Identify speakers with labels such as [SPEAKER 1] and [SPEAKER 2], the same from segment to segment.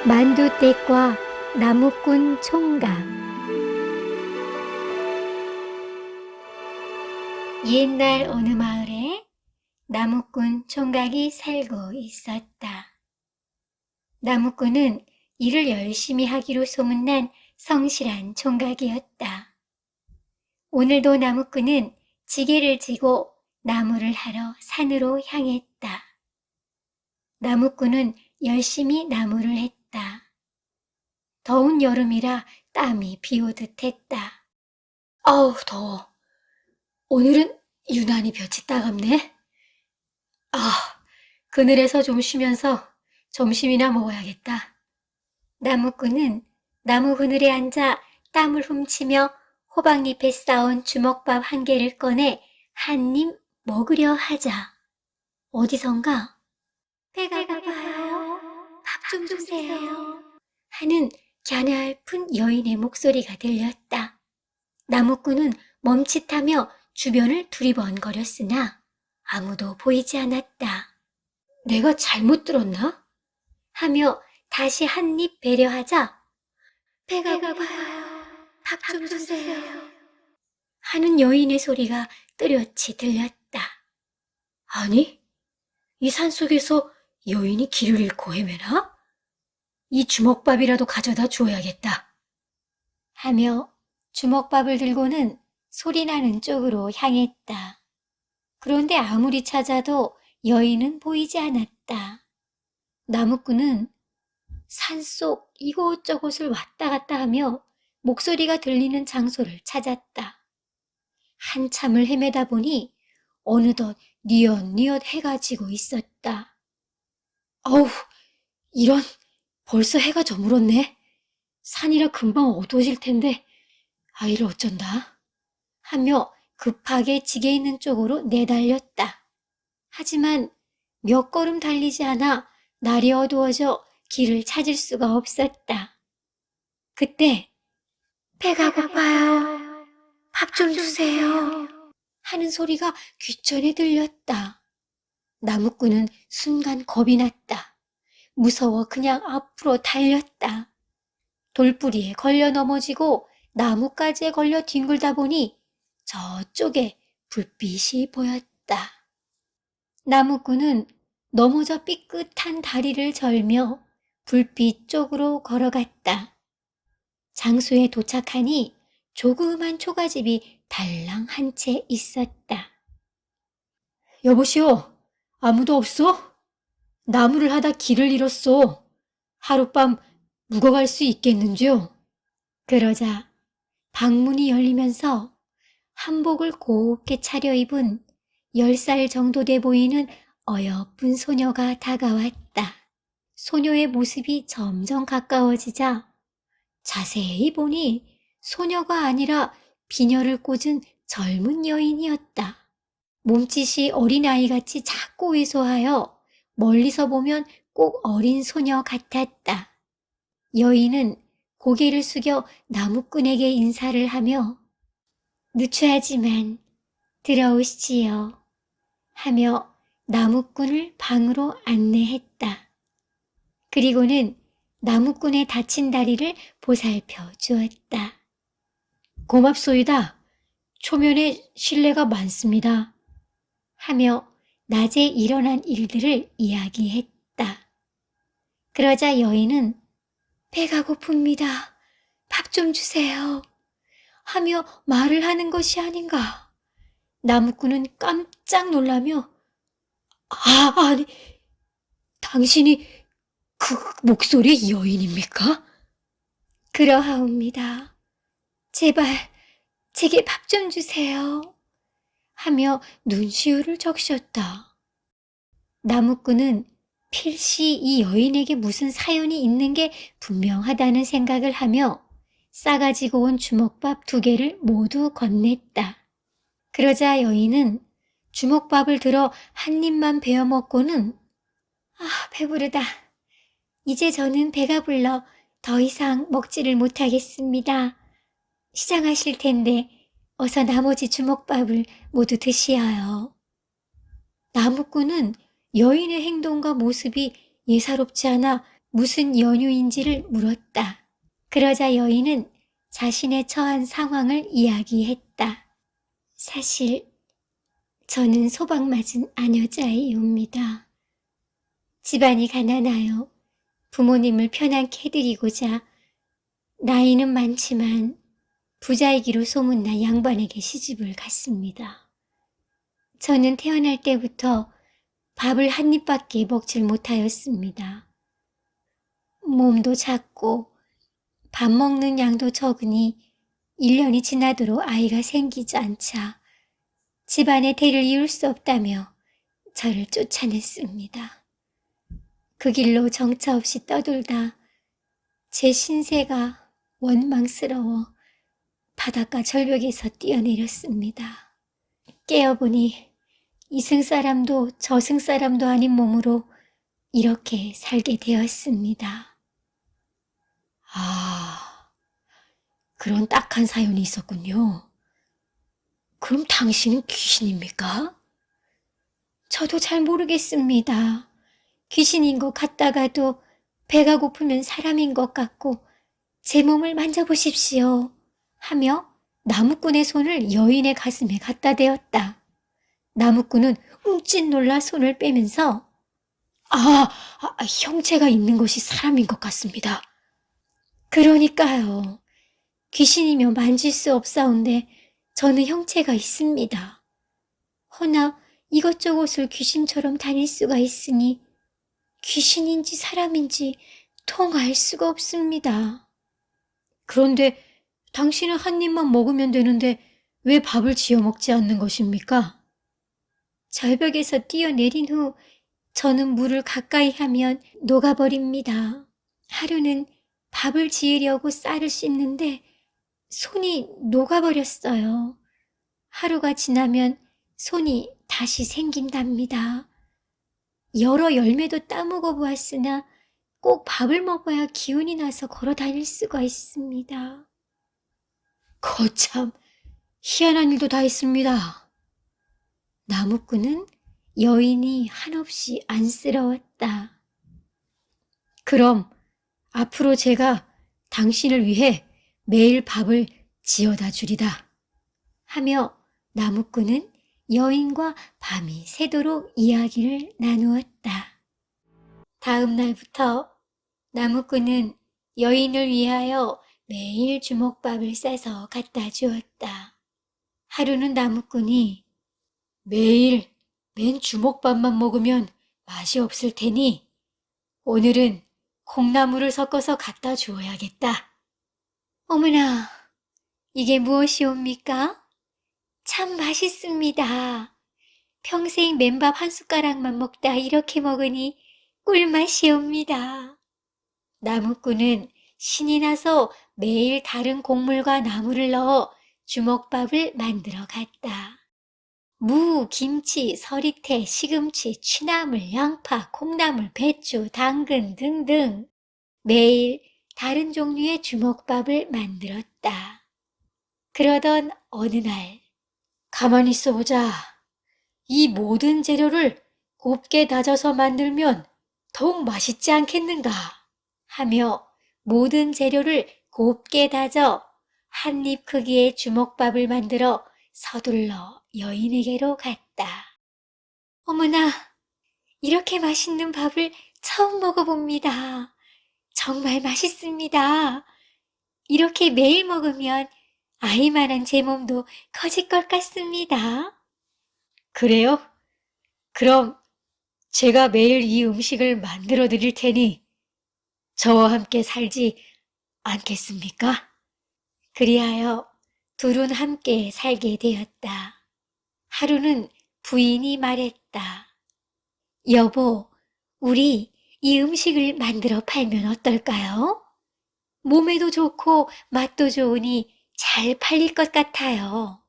[SPEAKER 1] 만두댁과 나무꾼 총각. 옛날 어느 마을에 나무꾼 총각이 살고 있었다. 나무꾼은 일을 열심히 하기로 소문난 성실한 총각이었다. 오늘도 나무꾼은 지게를 지고 나무를 하러 산으로 향했다. 나무꾼은 열심히 나무를 했다. 더운 여름이라 땀이 비오듯 했다. 아우, 더워. 오늘은 유난히 볕이 따갑네. 그늘에서 좀 쉬면서 점심이나 먹어야겠다. 나무꾼은 나무 그늘에 앉아 땀을 훔치며 호박잎에 쌓은 주먹밥 한 개를 꺼내 한 입 먹으려 하자. 어디선가 배가 고파요. 밥 좀 주세요. 하는 갸냘픈 여인의 목소리가 들렸다. 나무꾼은 멈칫하며 주변을 두리번거렸으나 아무도 보이지 않았다. 내가 잘못 들었나? 하며 다시 한 입 배려하자 배가 고파요. 밥 좀 주세요. 하는 여인의 소리가 뚜렷이 들렸다. 아니, 이 산속에서 여인이 길을 잃고 헤매나? 이 주먹밥이라도 가져다 줘야겠다. 하며 주먹밥을 들고는 소리나는 쪽으로 향했다. 그런데 아무리 찾아도 여인은 보이지 않았다. 나무꾼은 산속 이곳저곳을 왔다 갔다 하며 목소리가 들리는 장소를 찾았다. 한참을 헤매다 보니 어느덧 뉘엿뉘엿 해가 지고 있었다. 어우, 이런, 벌써 해가 저물었네. 산이라 금방 어두워질 텐데 이를 어쩐다 하며 급하게 지게 있는 쪽으로 내달렸다. 하지만 몇 걸음 달리지 않아 날이 어두워져 길을 찾을 수가 없었다. 그때 배가 고파요. 밥 좀 주세요. 하는 소리가 귀천에 들렸다. 나무꾼은 순간 겁이 났다. 무서워 그냥 앞으로 달렸다. 돌뿌리에 걸려 넘어지고 나뭇가지에 걸려 뒹굴다 보니 저쪽에 불빛이 보였다. 나무꾼은 넘어져 삐끗한 다리를 절며 불빛 쪽으로 걸어갔다. 장소에 도착하니 조그만 초가집이 달랑 한 채 있었다. 여보시오, 아무도 없어? 나무를 하다 길을 잃었소. 하룻밤 묵어갈 수 있겠는지요? 그러자 방문이 열리면서 한복을 곱게 차려입은 10살 정도 돼 보이는 어여쁜 소녀가 다가왔다. 소녀의 모습이 점점 가까워지자 자세히 보니 소녀가 아니라 비녀를 꽂은 젊은 여인이었다. 몸짓이 어린아이같이 작고 왜소하여 멀리서 보면 꼭 어린 소녀 같았다. 여인은 고개를 숙여 나무꾼에게 인사를 하며 누추하지만 들어오시지요 하며 나무꾼을 방으로 안내했다. 그리고는 나무꾼의 다친 다리를 보살펴 주었다. 고맙소이다. 초면에 실례가 많습니다. 하며 낮에 일어난 일들을 이야기했다. 그러자 여인은 배가 고픕니다. 밥 좀 주세요. 하며 말을 하는 것이 아닌가. 나무꾼은 깜짝 놀라며 아니, 당신이 그 목소리 여인입니까? 그러하옵니다. 제발 제게 밥 좀 주세요. 하며 눈시울을 적셨다. 나무꾼은 필시 이 여인에게 무슨 사연이 있는 게 분명하다는 생각을 하며 싸가지고 온 주먹밥 2개를 모두 건넸다. 그러자 여인은 주먹밥을 들어 한 입만 베어 먹고는 배부르다. 이제 저는 배가 불러 더 이상 먹지를 못하겠습니다. 시장하실 텐데 어서 나머지 주먹밥을 모두 드시어요. 나무꾼은 여인의 행동과 모습이 예사롭지 않아 무슨 연유인지를 물었다. 그러자 여인은 자신의 처한 상황을 이야기했다. 사실 저는 소방 맞은 아녀자이옵니다. 집안이 가난하여 부모님을 편안케 해드리고자 나이는 많지만 부자이기로 소문난 양반에게 시집을 갔습니다. 저는 태어날 때부터 밥을 한 입밖에 먹질 못하였습니다. 몸도 작고 밥 먹는 양도 적으니 1년이 지나도록 아이가 생기지 않자 집안의 대를 이을 수 없다며 저를 쫓아냈습니다. 그 길로 정처 없이 떠돌다 제 신세가 원망스러워 바닷가 절벽에서 뛰어내렸습니다. 깨어보니 이승사람도 저승사람도 아닌 몸으로 이렇게 살게 되었습니다. 아, 그런 딱한 사연이 있었군요. 그럼 당신은 귀신입니까? 저도 잘 모르겠습니다. 귀신인 것 같다가도 배가 고프면 사람인 것 같고 제 몸을 만져보십시오 하며 나무꾼의 손을 여인의 가슴에 갖다 대었다. 나무꾼은 웅찐 놀라 손을 빼면서 형체가 있는 것이 사람인 것 같습니다. 그러니까요. 귀신이며 만질 수 없사온데 저는 형체가 있습니다. 허나 이것저것을 귀신처럼 다닐 수가 있으니 귀신인지 사람인지 통 알 수가 없습니다. 그런데 당신은 한 입만 먹으면 되는데 왜 밥을 지어 먹지 않는 것입니까? 절벽에서 뛰어내린 후 저는 물을 가까이 하면 녹아버립니다. 하루는 밥을 지으려고 쌀을 씻는데 손이 녹아버렸어요. 하루가 지나면 손이 다시 생긴답니다. 여러 열매도 따먹어 보았으나 꼭 밥을 먹어야 기운이 나서 걸어 다닐 수가 있습니다. 거참 희한한 일도 다 있습니다. 나무꾼은 여인이 한없이 안쓰러웠다. 그럼 앞으로 제가 당신을 위해 매일 밥을 지어다 주리다 하며 나무꾼은 여인과 밤이 새도록 이야기를 나누었다. 다음 날부터 나무꾼은 여인을 위하여 매일 주먹밥을 싸서 갖다 주었다. 하루는 나무꾼이 매일 맨 주먹밥만 먹으면 맛이 없을 테니 오늘은 콩나물을 섞어서 갖다 주어야겠다. 어머나, 이게 무엇이옵니까? 참 맛있습니다. 평생 맨밥 한 숟가락만 먹다 이렇게 먹으니 꿀맛이옵니다. 나무꾼은 신이 나서 매일 다른 곡물과 나물을 넣어 주먹밥을 만들어 갔다. 무, 김치, 서리태, 시금치, 취나물, 양파, 콩나물, 배추, 당근 등등 매일 다른 종류의 주먹밥을 만들었다. 그러던 어느 날 가만히 있어보자. 이 모든 재료를 곱게 다져서 만들면 더욱 맛있지 않겠는가 하며 모든 재료를 곱게 다져 한 입 크기의 주먹밥을 만들어 서둘러 여인에게로 갔다. 어머나, 이렇게 맛있는 밥을 처음 먹어봅니다. 정말 맛있습니다. 이렇게 매일 먹으면 아이만한 제 몸도 커질 것 같습니다. 그래요? 그럼 제가 매일 이 음식을 만들어 드릴 테니 저와 함께 살지 않겠습니까? 그리하여 둘은 함께 살게 되었다. 하루는 부인이 말했다. 여보, 우리 이 음식을 만들어 팔면 어떨까요? 몸에도 좋고 맛도 좋으니 잘 팔릴 것 같아요.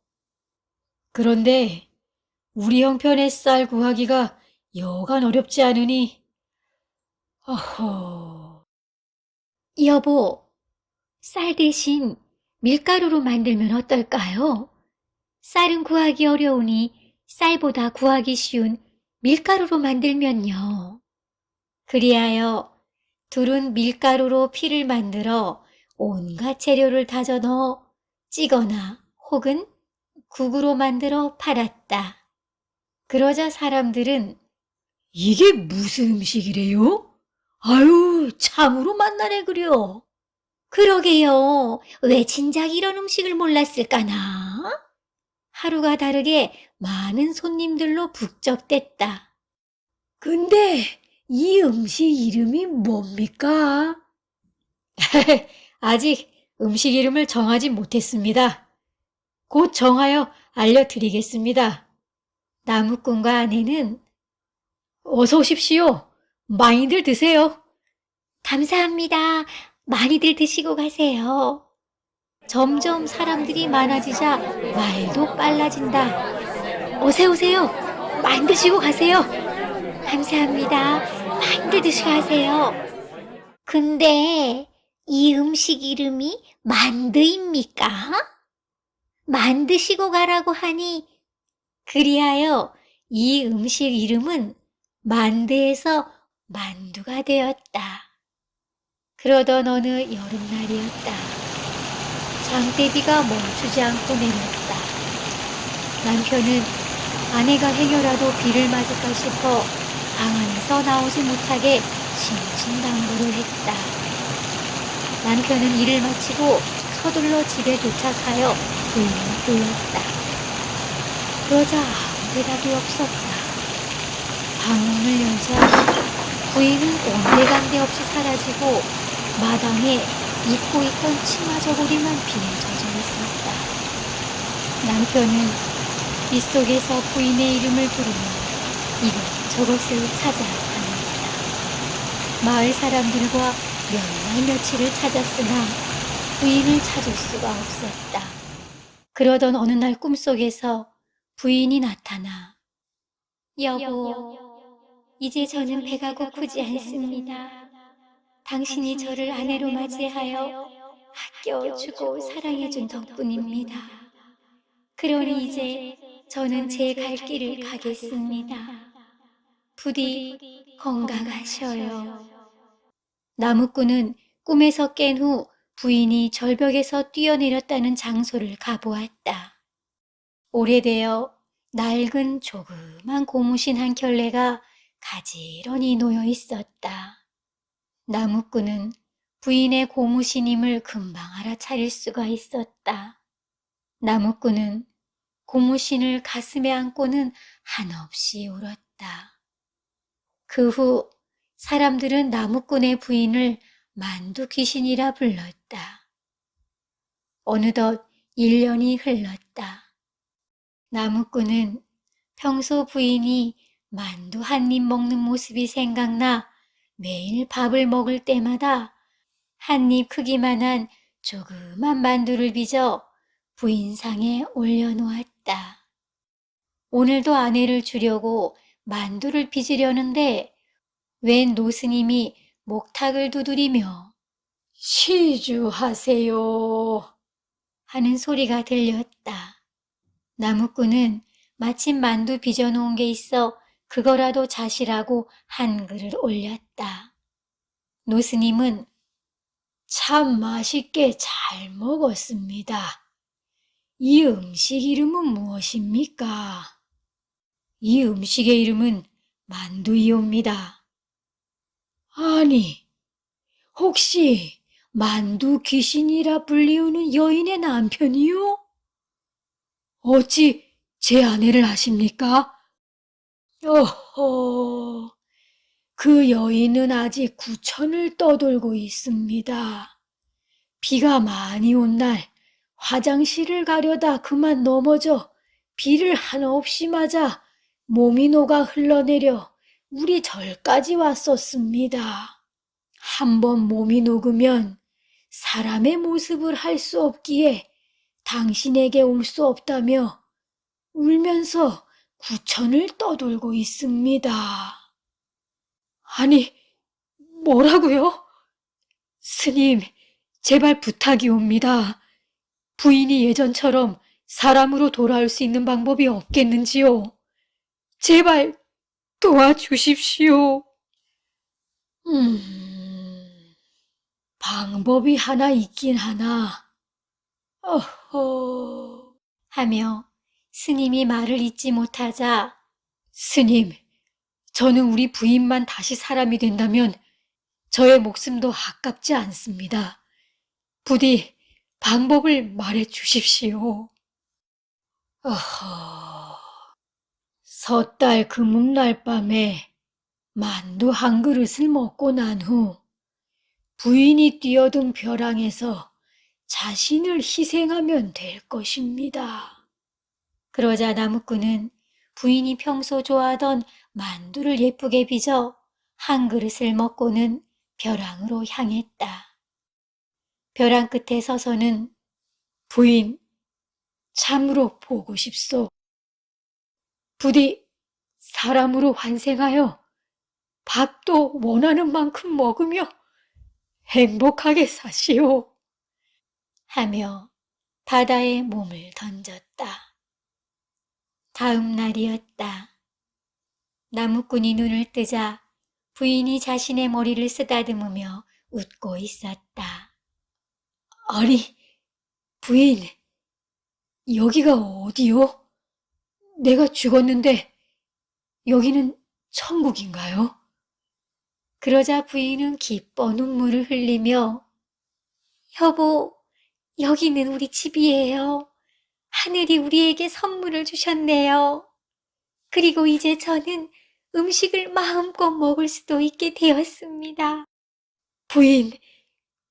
[SPEAKER 1] 그런데 우리 형편의 쌀 구하기가 여간 어렵지 않으니. 어허. 여보, 쌀 대신 밀가루로 만들면 어떨까요? 쌀은 구하기 어려우니 쌀보다 구하기 쉬운 밀가루로 만들면요. 그리하여 둘은 밀가루로 피를 만들어 온갖 재료를 다져 넣어 찌거나 혹은 국으로 만들어 팔았다. 그러자 사람들은 이게 무슨 음식이래요? 아유, 참으로 맛나네 그려. 그러게요. 왜 진작 이런 음식을 몰랐을까나? 하루가 다르게 많은 손님들로 북적댔다. 근데 이 음식 이름이 뭡니까? 아직 음식 이름을 정하지 못했습니다. 곧 정하여 알려드리겠습니다. 나무꾼과 아내는 어서 오십시오. 많이들 드세요. 감사합니다. 많이들 드시고 가세요. 점점 사람들이 많아지자 말도 빨라진다. 어서 오세요. 많이 드시고 가세요. 감사합니다. 많이들 드시고 가세요. 근데 이 음식 이름이 만두입니까? 만드시고 가라고 하니 그리하여 이 음식 이름은 만두에서 만두가 되었다. 그러던 어느 여름날이었다. 장대비가 멈추지 않고 내렸다. 남편은 아내가 행여라도 비를 맞을까 싶어 방 안에서 나오지 못하게 신신당부를 했다. 남편은 일을 마치고 서둘러 집에 도착하여 부인을 불렀다. 그러자 아무 대답이 없었다. 방문을 열자 부인은 온데간데 없이 사라지고 마당에 입고 있던 치마 저고리만 비에 젖어 있었다. 남편은 빗속에서 부인의 이름을 부르며 이것저것을 찾아다녔다. 마을 사람들과 몇 날 며칠을 찾았으나 부인을 찾을 수가 없었다. 그러던 어느 날 꿈속에서 부인이 나타나 여보, 이제 저는 배가 고프지 않습니다. 당신이 저를 아내로 맞이하여 아껴주고 사랑해준 덕분입니다. 그러니 이제 저는 제 갈 길을 가겠습니다. 부디 건강하셔요. 나무꾼은 꿈에서 깬 후 부인이 절벽에서 뛰어내렸다는 장소를 가보았다. 오래되어 낡은 조그만 고무신 한 켤레가 가지런히 놓여 있었다. 나무꾼은 부인의 고무신임을 금방 알아차릴 수가 있었다. 나무꾼은 고무신을 가슴에 안고는 한없이 울었다. 그 후 사람들은 나무꾼의 부인을 만두 귀신이라 불렀다. 어느덧 1년이 흘렀다. 나무꾼은 평소 부인이 만두 한 입 먹는 모습이 생각나 매일 밥을 먹을 때마다 한 입 크기만한 조그만 만두를 빚어 부인 상에 올려놓았다. 오늘도 아내를 주려고 만두를 빚으려는데 웬 노스님이 목탁을 두드리며 시주하세요 하는 소리가 들렸다. 나무꾼은 마침 만두 빚어놓은 게 있어 그거라도 자시라고 한 그릇 올렸다. 노스님은 참 맛있게 잘 먹었습니다. 이 음식 이름은 무엇입니까? 이 음식의 이름은 만두이옵니다. 아니, 혹시 만두 귀신이라 불리우는 여인의 남편이요? 어찌 제 아내를 아십니까? 어허, 그 여인은 아직 구천을 떠돌고 있습니다. 비가 많이 온 날 화장실을 가려다 그만 넘어져 비를 한없이 맞아 몸이 녹아 흘러내려 우리 절까지 왔었습니다. 한번 몸이 녹으면 사람의 모습을 할 수 없기에 당신에게 올 수 없다며 울면서 구천을 떠돌고 있습니다. 아니, 뭐라고요? 스님, 제발 부탁이옵니다. 부인이 예전처럼 사람으로 돌아올 수 있는 방법이 없겠는지요? 제발 도와주십시오. 방법이 하나 있긴 하나. 어허. 하며 스님이 말을 잇지 못하자 스님, 저는 우리 부인만 다시 사람이 된다면 저의 목숨도 아깝지 않습니다. 부디 방법을 말해 주십시오. 어허. 섣달 금음날 밤에 만두 한 그릇을 먹고 난 후 부인이 뛰어든 벼랑에서 자신을 희생하면 될 것입니다. 그러자 나무꾼은 부인이 평소 좋아하던 만두를 예쁘게 빚어 한 그릇을 먹고는 벼랑으로 향했다. 벼랑 끝에 서서는 부인, 참으로 보고 싶소. 부디 사람으로 환생하여 밥도 원하는 만큼 먹으며 행복하게 사시오. 하며 바다에 몸을 던졌다. 다음 날이었다. 나무꾼이 눈을 뜨자 부인이 자신의 머리를 쓰다듬으며 웃고 있었다. 아니, 부인, 여기가 어디요? 내가 죽었는데 여기는 천국인가요? 그러자 부인은 기뻐 눈물을 흘리며 여보, 여기는 우리 집이에요. 하늘이 우리에게 선물을 주셨네요. 그리고 이제 저는 음식을 마음껏 먹을 수도 있게 되었습니다. 부인,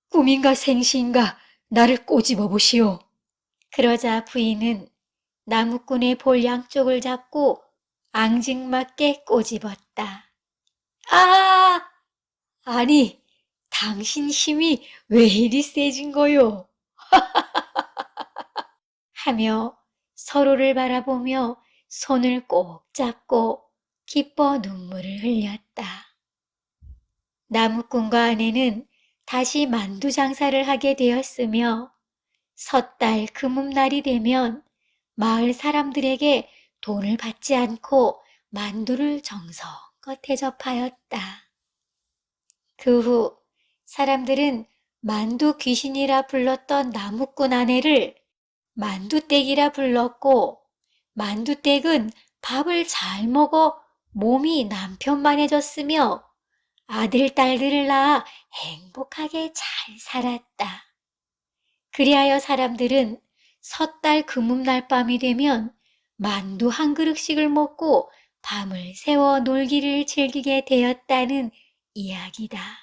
[SPEAKER 1] 꿈인가 생시인가 나를 꼬집어 보시오. 그러자 부인은 나무꾼의 볼 양쪽을 잡고 앙증맞게 꼬집었다. 아! 아니, 당신 힘이 왜 이리 세진 거요? 하며 서로를 바라보며 손을 꼭 잡고 기뻐 눈물을 흘렸다. 나무꾼과 아내는 다시 만두 장사를 하게 되었으며 섣달 금음날이 되면 마을 사람들에게 돈을 받지 않고 만두를 정성껏 대접하였다. 그 후 사람들은 만두 귀신이라 불렀던 나무꾼 아내를 만두댁이라 불렀고 만두댁은 밥을 잘 먹어 몸이 남편만해졌으며 아들, 딸들을 낳아 행복하게 잘 살았다. 그리하여 사람들은 섣달 금음날 밤이 되면 만두 한 그릇씩을 먹고 밤을 새워 놀기를 즐기게 되었다는 이야기다.